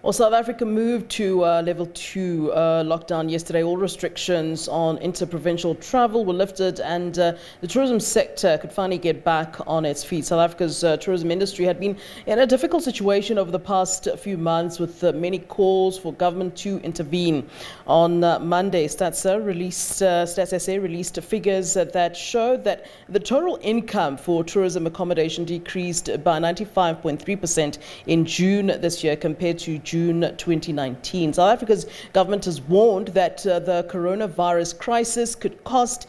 Well, South Africa moved to level 2 lockdown yesterday. All restrictions on inter-provincial travel were lifted and the tourism sector could finally get back on its feet. South Africa's tourism industry had been in a difficult situation over the past few months with many calls for government to intervene. On Monday, Stats SA released figures that showed that the total income for tourism accommodation decreased by 95.3% in June this year compared to June 2019. South Africa's government has warned that the coronavirus crisis could cost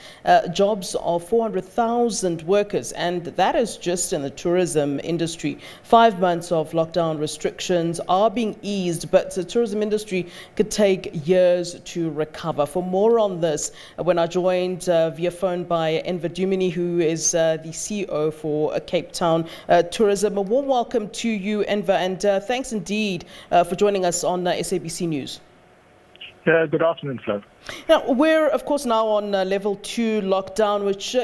jobs of 400,000 workers, and that is just in the tourism industry. 5 months of lockdown restrictions are being eased, but the tourism industry could take years to recover. For more on this, we're now joined via phone by Enver Duminy, who is the CEO for Cape Town Tourism. A warm welcome to you, Enver, and thanks indeed for joining us on SABC News. Good afternoon, Flo. Now, we're, of course, now on level 2 lockdown, which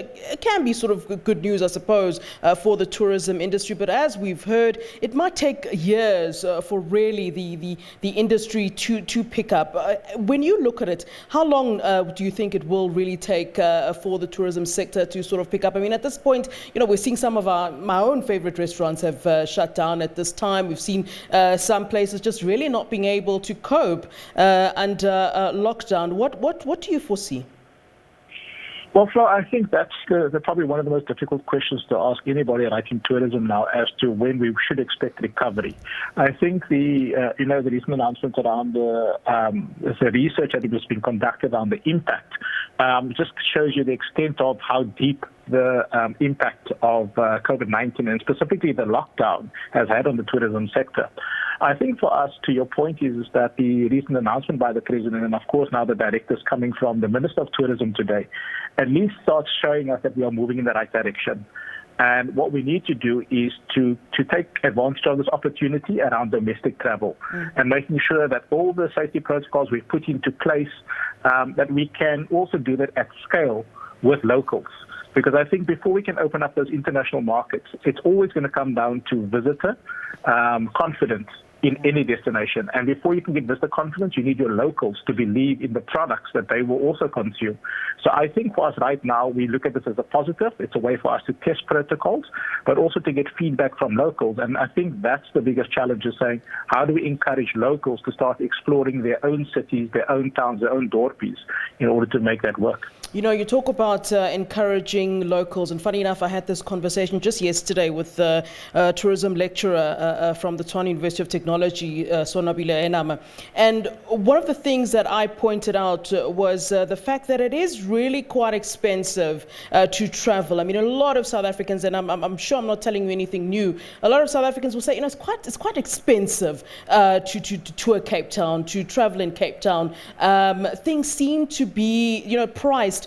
can be sort of good news, I suppose, for the tourism industry. But as we've heard, it might take years for really the industry to pick up. When you look at it, how long do you think it will really take for the tourism sector to sort of pick up? I mean, at this point, you know, we're seeing some of my own favorite restaurants have shut down at this time. We've seen some places just really not being able to cope under lockdown. What do you foresee? Well, Flo, I think that's probably one of the most difficult questions to ask anybody writing tourism now as to when we should expect recovery. I think the recent announcements around the research that was being conducted on the impact just shows you the extent of how deep the impact of COVID-19 and specifically the lockdown has had on the tourism sector. I think for us, to your point, is that the recent announcement by the President and, of course, now the directives coming from the Minister of Tourism today, at least starts showing us that we are moving in the right direction. And what we need to do is to take advantage of this opportunity around domestic travel and making sure that all the safety protocols we've put into place, that we can also do that at scale with locals. Because I think before we can open up those international markets, it's always going to come down to visitor confidence in any destination. And before you can get visitor confidence, you need your locals to believe in the products that they will also consume. So I think for us right now, we look at this as a positive. It's a way for us to test protocols, but also to get feedback from locals. And I think that's the biggest challenge, is saying, how do we encourage locals to start exploring their own cities, their own towns, their own dorpies in order to make that work? You know, you talk about encouraging locals, and funny enough, I had this conversation just yesterday with the tourism lecturer from the Tshwane University of Technology, Sonabile Enama. And one of the things that I pointed out was the fact that it is really quite expensive to travel. I mean, a lot of South Africans, and I'm sure I'm not telling you anything new, a lot of South Africans will say, you know, it's quite expensive to tour Cape Town, to travel in Cape Town. Things seem to be, you know, priced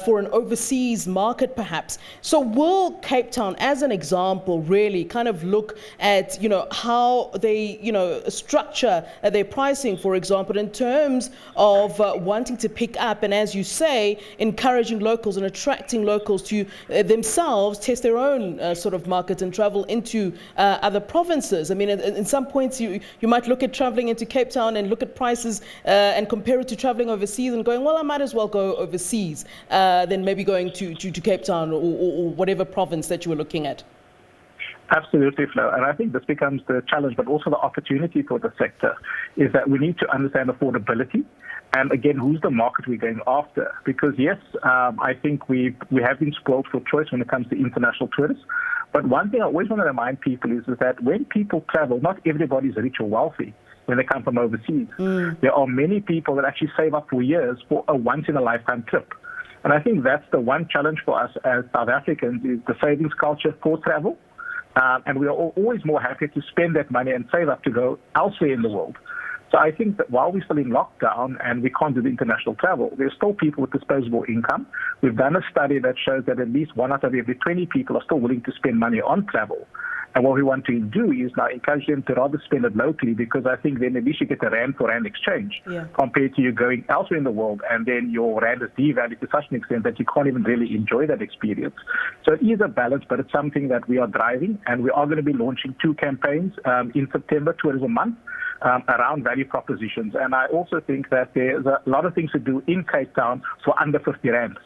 for an overseas market perhaps. So will Cape Town, as an example, really kind of look at, you know, how they, you know, structure their pricing, for example, in terms of wanting to pick up and, as you say, encouraging locals and attracting locals to themselves test their own sort of market and travel into other provinces? I mean, in some points you might look at traveling into Cape Town and look at prices and compare it to traveling overseas and going, well, I might as well go overseas than maybe going to Cape Town or whatever province that you were looking at. Absolutely, Flo. And I think this becomes the challenge, but also the opportunity for the sector, is that we need to understand affordability. And again, who's the market we're going after? Because yes, I think we have been spoiled for choice when it comes to international tourists. But one thing I always want to remind people is that when people travel, not everybody's rich or wealthy when they come from overseas. There are many people that actually save up for years for a once-in-a-lifetime trip. And I think that's the one challenge for us as South Africans, is the savings culture for travel. And we are always more happy to spend that money and save up to go elsewhere in the world. So I think that while we're still in lockdown and we can't do the international travel, there's still people with disposable income. We've done a study that shows that at least 1 out of every 20 people are still willing to spend money on travel. And what we want to do is now encourage them to rather spend it locally, because I think then at least you get a rand for rand exchange compared to you going elsewhere in the world and then your rand is devalued to such an extent that you can't even really enjoy that experience. So it is a balance, but it's something that we are driving, and we are going to be launching 2 campaigns in September, Tourism Month, around value propositions. And I also think that there's a lot of things to do in Cape Town for under 50 rands.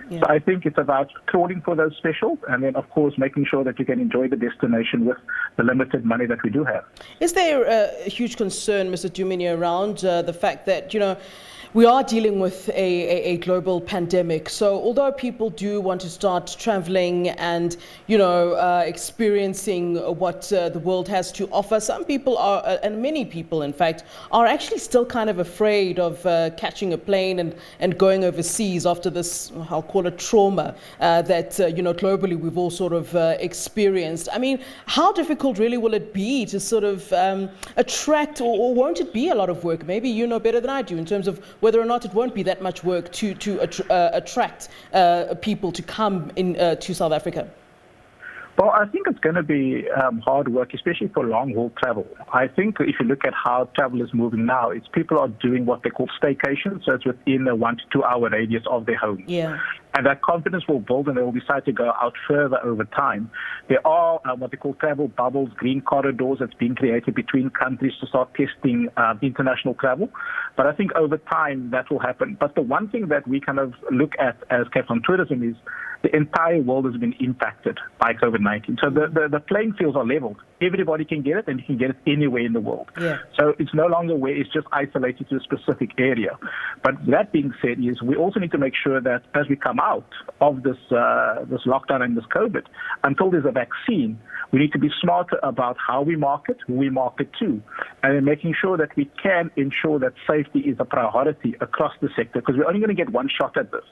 So I think it's about trawling for those specials, and then, of course, making sure that you can enjoy the destination with the limited money that we do have. Is there a huge concern, Mr. Duminy, around the fact that, we are dealing with a global pandemic? So although people do want to start traveling and, experiencing what the world has to offer, some people are, and many people, in fact, are actually still kind of afraid of catching a plane and going overseas after this, I'll call it trauma, that, globally we've all sort of experienced. I mean, how difficult really will it be to sort of attract, or won't it be a lot of work? Maybe you know better than I do in terms of whether or not it won't be that much work to attract people to come in to South Africa. Well, I think it's going to be hard work, especially for long-haul travel. I think if you look at how travel is moving now, it's people are doing what they call staycation, so it's within a 1 to 2 hour radius of their home. And that confidence will build, and they will decide to go out further over time. There are what they call travel bubbles, green corridors that's being created between countries to start testing international travel. But I think over time that will happen. But the one thing that we kind of look at as Cape Town Tourism is the entire world has been impacted by COVID-19. So the playing fields are leveled. Everybody can get it, and you can get it anywhere in the world. So it's no longer where it's just isolated to a specific area. But that being said, is we also need to make sure that as we come out of this lockdown and this COVID, until there's a vaccine, we need to be smarter about how we market, who we market to, and then making sure that we can ensure that safety is a priority across the sector, because we're only going to get one shot at this.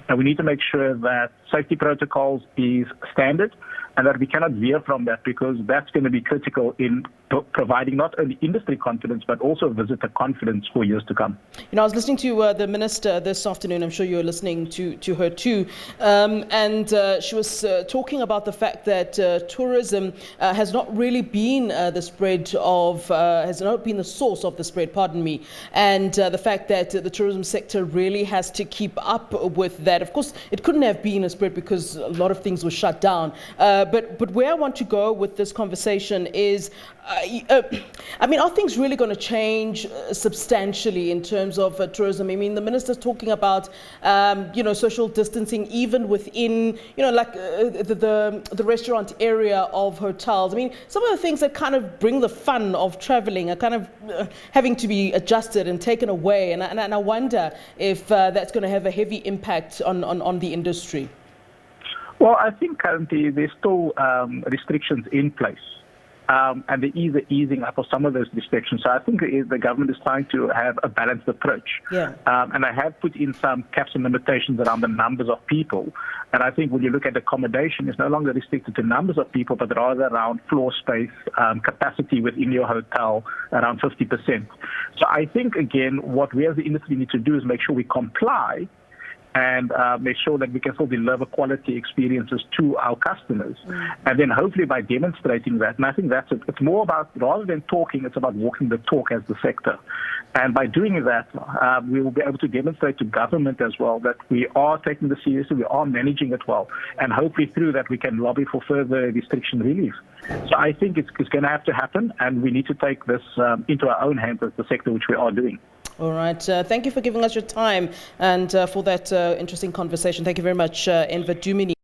And we need to make sure that safety protocols is standard, and that we cannot veer from that, because that's going to be critical in providing not only industry confidence, but also visitor confidence for years to come. I was listening to the Minister this afternoon. I'm sure you're listening to her too. And she was talking about the fact that tourism has not really been the spread of, has not been the source of the spread, pardon me. And the fact that the tourism sector really has to keep up with that. Of course, it couldn't have been a spread because a lot of things were shut down. But where I want to go with this conversation is, are things really going to change substantially in terms of tourism? I mean, the minister's talking about, social distancing even within, the restaurant area of hotels. I mean, some of the things that kind of bring the fun of traveling are kind of having to be adjusted and taken away. And I wonder if that's going to have a heavy impact on the industry. Well, I think currently there's still restrictions in place. And there is an easing up of some of those restrictions. So I think the government is trying to have a balanced approach. And I have put in some caps and limitations around the numbers of people. And I think when you look at accommodation, it's no longer restricted to numbers of people, but rather around floor space, capacity within your hotel, around 50%. So I think, again, what we as the industry need to do is make sure we comply and make sure that we can still deliver quality experiences to our customers. And then hopefully by demonstrating that, and I think that's it. It's more about, rather than talking, it's about walking the talk as the sector. And by doing that, we will be able to demonstrate to government as well that we are taking this seriously, we are managing it well, and hopefully through that we can lobby for further restriction relief. So I think it's going to have to happen, and we need to take this into our own hands as the sector, which we are doing. All right. Thank you for giving us your time and for that interesting conversation. Thank you very much, Enver Duminy.